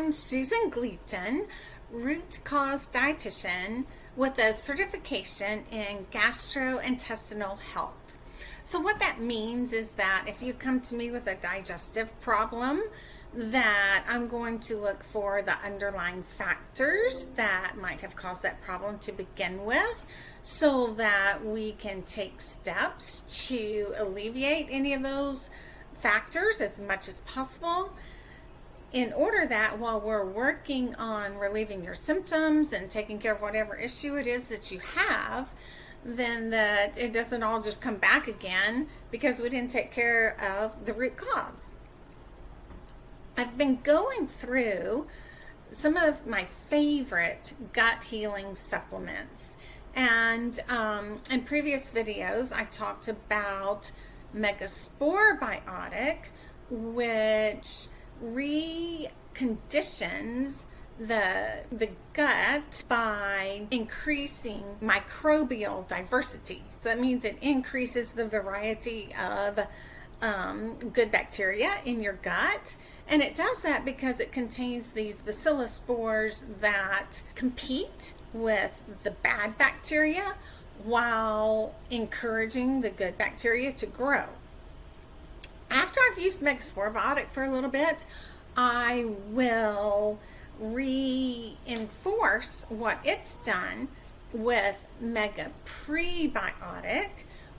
I'm Susan Gleaton, root cause dietitian with a certification in gastrointestinal health. So what that means is that if you come to me with a digestive problem, that I'm going to look for the underlying factors that might have caused that problem to begin with, so that we can take steps to alleviate any of those factors as much as possible, in order that while we're working on relieving your symptoms and taking care of whatever issue it is that you have, then that it doesn't all just come back again because we didn't take care of the root cause. I've been going through some of my favorite gut healing supplements, and in previous videos I talked about MegasporeBiotic, which reconditions the gut by increasing microbial diversity. So that means it increases the variety of good bacteria in your gut. And it does that because it contains these bacillus spores that compete with the bad bacteria while encouraging the good bacteria to grow. After I've used MegasporeBiotic for a little bit, I will reinforce what it's done with Mega Prebiotic,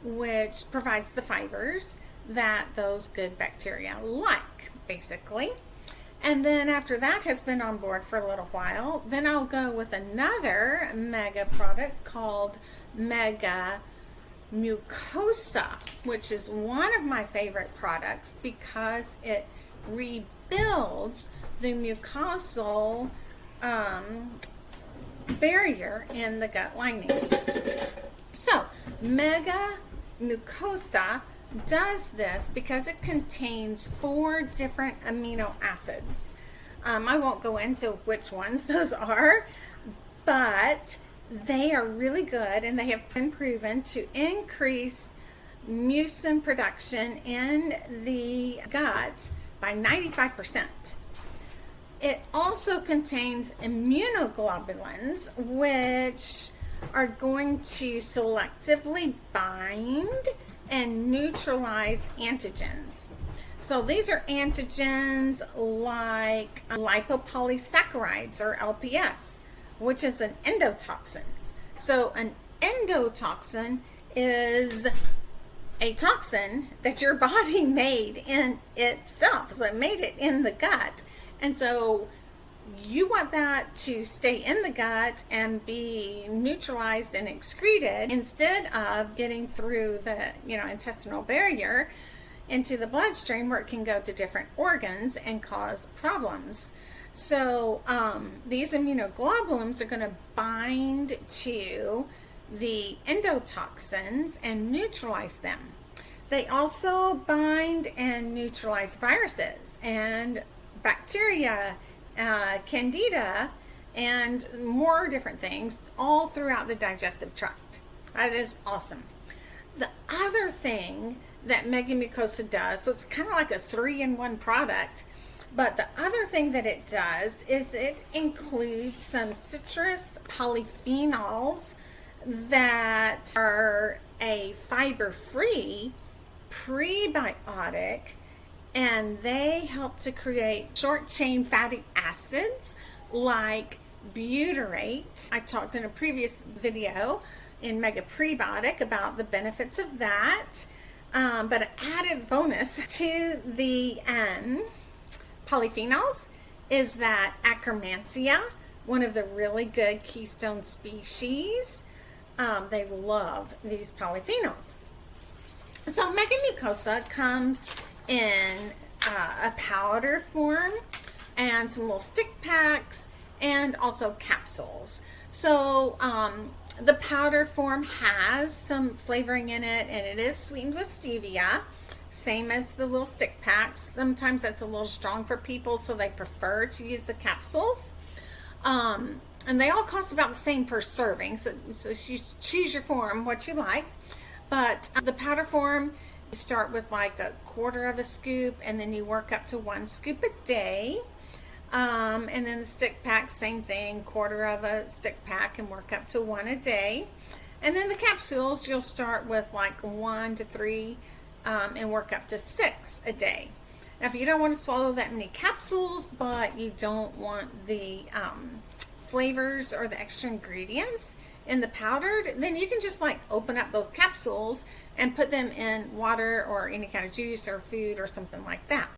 which provides the fibers that those good bacteria like, basically. And then after that has been on board for a little while, then I'll go with another Mega product called Mega Mucosa, which is one of my favorite products because it rebuilds the mucosal barrier in the gut lining. So Mega Mucosa does this because it contains 4 different amino acids. I won't go into which ones those are, but they are really good, and they have been proven to increase mucin production in the gut by 95%. It also contains immunoglobulins, which are going to selectively bind and neutralize antigens. So these are antigens like lipopolysaccharides, or LPS, which is an endotoxin. So an endotoxin is a toxin that your body made in itself. So it made it in the gut. And so you want that to stay in the gut and be neutralized and excreted instead of getting through the intestinal barrier into the bloodstream, where it can go to different organs and cause problems. So these immunoglobulins are going to bind to the endotoxins and neutralize them. They also bind and neutralize viruses and bacteria, candida, and more different things all throughout the digestive tract. That is awesome. The other thing that MegaMucosa does, so it's kind of like a 3-in-1 product, but the other thing that it does is it includes some citrus polyphenols that are a fiber-free prebiotic, and they help to create short-chain fatty acids like butyrate. I talked in a previous video in Mega Prebiotic about the benefits of that, but an added bonus to the polyphenols is that Akkermansia, one of the really good keystone species, they love these polyphenols. So MegaMucosa comes in a powder form and some little stick packs and also capsules. So the powder form has some flavoring in it, and it is sweetened with stevia, same as the little stick packs. Sometimes that's a little strong for people, so they prefer to use the capsules. And they all cost about the same per serving, so you choose your form, what you like. But the powder form, you start with like 1/4 of a scoop, and then you work up to 1 scoop a day. And then the stick pack, same thing, quarter of a stick pack and work up to 1 a day. And then the capsules, you'll start with like 1 to 3 and work up to 6 a day. Now, if you don't want to swallow that many capsules, but you don't want the flavors or the extra ingredients in the powdered, then you can just like open up those capsules and put them in water or any kind of juice or food or something like that.